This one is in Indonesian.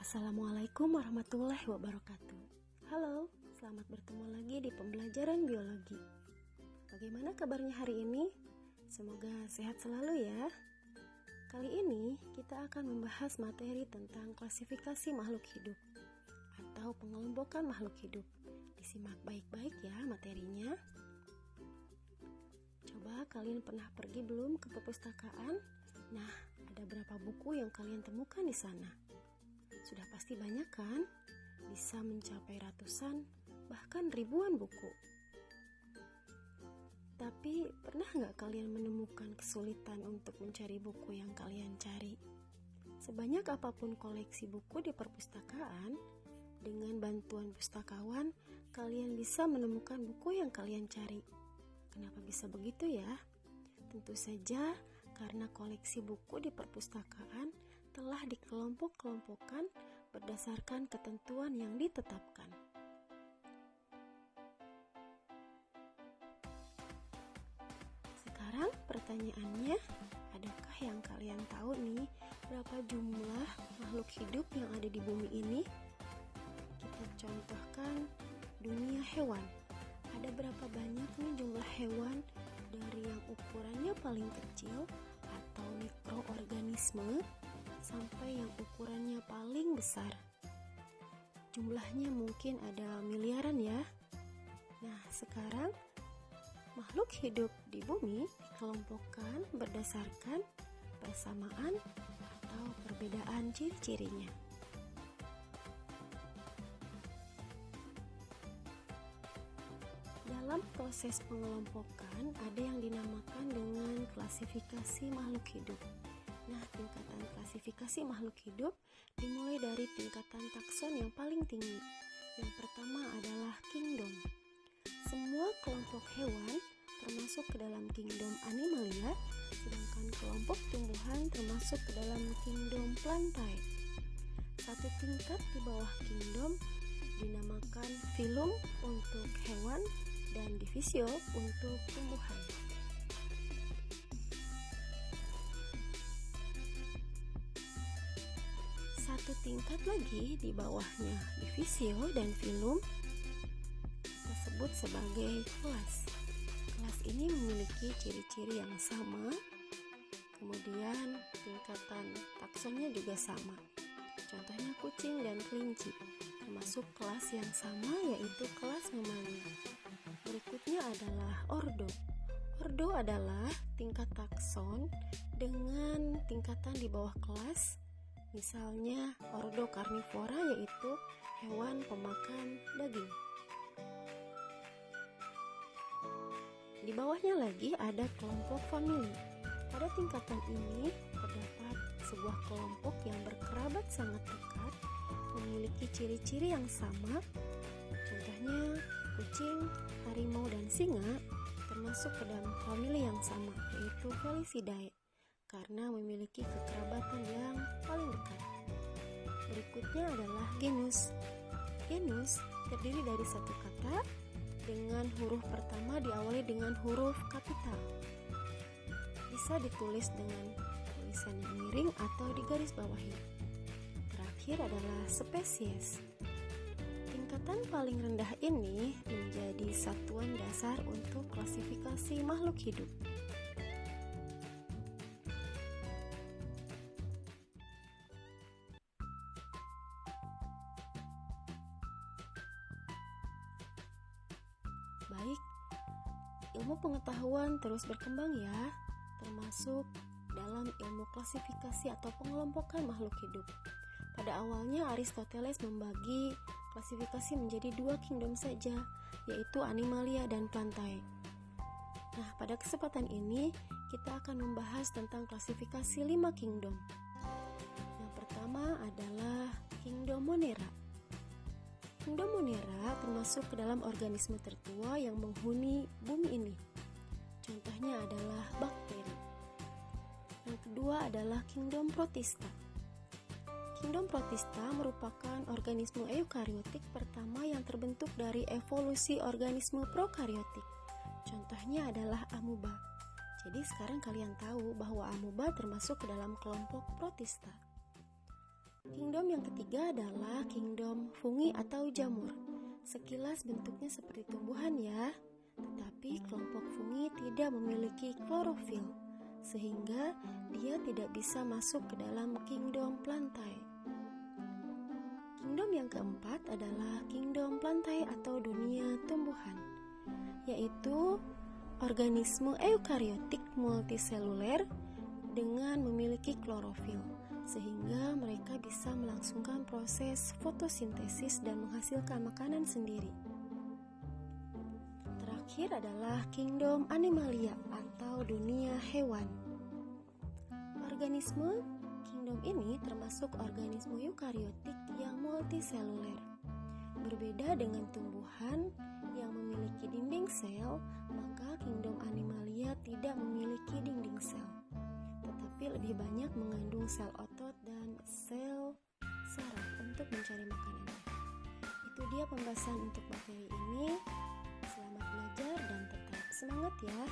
Assalamualaikum warahmatullahi wabarakatuh. Halo, selamat bertemu lagi di pembelajaran biologi. Bagaimana kabarnya hari ini? Semoga sehat selalu ya. Kali ini kita akan membahas materi tentang klasifikasi makhluk hidup atau pengelompokan makhluk hidup. Disimak baik-baik ya materinya. Coba kalian pernah pergi belum ke perpustakaan? Nah, ada berapa buku yang kalian temukan di sana? Sudah pasti banyak kan? Bisa mencapai ratusan, bahkan ribuan buku. Tapi pernah nggak kalian menemukan kesulitan untuk mencari buku yang kalian cari? Sebanyak apapun koleksi buku di perpustakaan, dengan bantuan pustakawan, kalian bisa menemukan buku yang kalian cari. Kenapa bisa begitu ya? Tentu saja karena koleksi buku di perpustakaan telah dikelompok-kelompokkan berdasarkan ketentuan yang ditetapkan. Sekarang pertanyaannya, adakah yang kalian tahu nih berapa jumlah makhluk hidup yang ada di bumi ini? Kita contohkan dunia hewan. Ada berapa banyak nih jumlah hewan dari yang ukurannya paling kecil atau mikroorganisme sampai yang ukurannya paling besar. Jumlahnya mungkin ada miliaran ya. Nah, sekarang makhluk hidup di bumi dikelompokkan berdasarkan persamaan atau perbedaan ciri-cirinya. Dalam proses pengelompokan ada yang dinamakan dengan klasifikasi makhluk hidup. Nah, tingkatan klasifikasi makhluk hidup dimulai dari tingkatan takson yang paling tinggi. Yang pertama adalah kingdom. Semua kelompok hewan termasuk ke dalam kingdom Animalia, sedangkan kelompok tumbuhan termasuk ke dalam kingdom Plantae. Satu tingkat di bawah kingdom dinamakan phylum untuk hewan dan divisio untuk tumbuhan. Satu tingkat lagi di bawahnya divisio dan phylum kita sebut sebagai kelas. Kelas ini memiliki ciri-ciri yang sama, kemudian tingkatan taksonnya juga sama. Contohnya kucing dan kelinci, termasuk kelas yang sama yaitu kelas Mamalia. Berikutnya adalah ordo. Ordo adalah tingkat takson dengan tingkatan di bawah kelas. Misalnya ordo karnivora yaitu hewan pemakan daging. Di bawahnya lagi ada kelompok famili. Pada tingkatan ini terdapat sebuah kelompok yang berkerabat sangat dekat, memiliki ciri-ciri yang sama. Contohnya kucing, harimau, dan singa termasuk ke dalam famili yang sama, yaitu Felicidae, karena memiliki kekerabatan yang paling dekat. Berikutnya adalah genus. Genus terdiri dari satu kata dengan huruf pertama diawali dengan huruf kapital. Bisa ditulis dengan tulisan yang miring atau digarisbawahi. Terakhir adalah spesies. Tingkatan paling rendah ini menjadi satuan dasar untuk klasifikasi makhluk hidup. Baik, ilmu pengetahuan terus berkembang ya, termasuk dalam ilmu klasifikasi atau pengelompokan makhluk hidup. Pada awalnya Aristoteles membagi klasifikasi menjadi dua kingdom saja, yaitu Animalia dan Plantae. Nah, pada kesempatan ini kita akan membahas tentang klasifikasi 5 kingdom. Yang pertama adalah kingdom Monera. Kingdom Monera termasuk ke dalam organisme tertua yang menghuni bumi ini. Contohnya adalah bakteri. Yang kedua adalah kingdom Protista. Kingdom Protista merupakan organisme eukariotik pertama yang terbentuk dari evolusi organisme prokariotik. Contohnya adalah amuba. Jadi sekarang kalian tahu bahwa amuba termasuk ke dalam kelompok Protista. Kingdom yang ketiga adalah kingdom fungi atau jamur. Sekilas bentuknya seperti tumbuhan ya, tetapi kelompok fungi tidak memiliki klorofil, sehingga dia tidak bisa masuk ke dalam kingdom plantae. Kingdom yang keempat adalah kingdom plantae atau dunia tumbuhan, yaitu organisme eukariotik multiseluler dengan memiliki klorofil, sehingga mereka bisa melangsungkan proses fotosintesis dan menghasilkan makanan sendiri. Terakhir adalah kingdom animalia atau dunia hewan. Organisme kingdom ini termasuk organisme eukariotik yang multiseluler. Berbeda dengan tumbuhan yang memiliki dinding sel, maka kingdom animalia tidak memiliki dinding sel, tetapi lebih banyak mengandung sel otot dan sel saraf untuk mencari makanannya. Itu dia pembahasan untuk materi ini. Selamat belajar dan tetap semangat ya.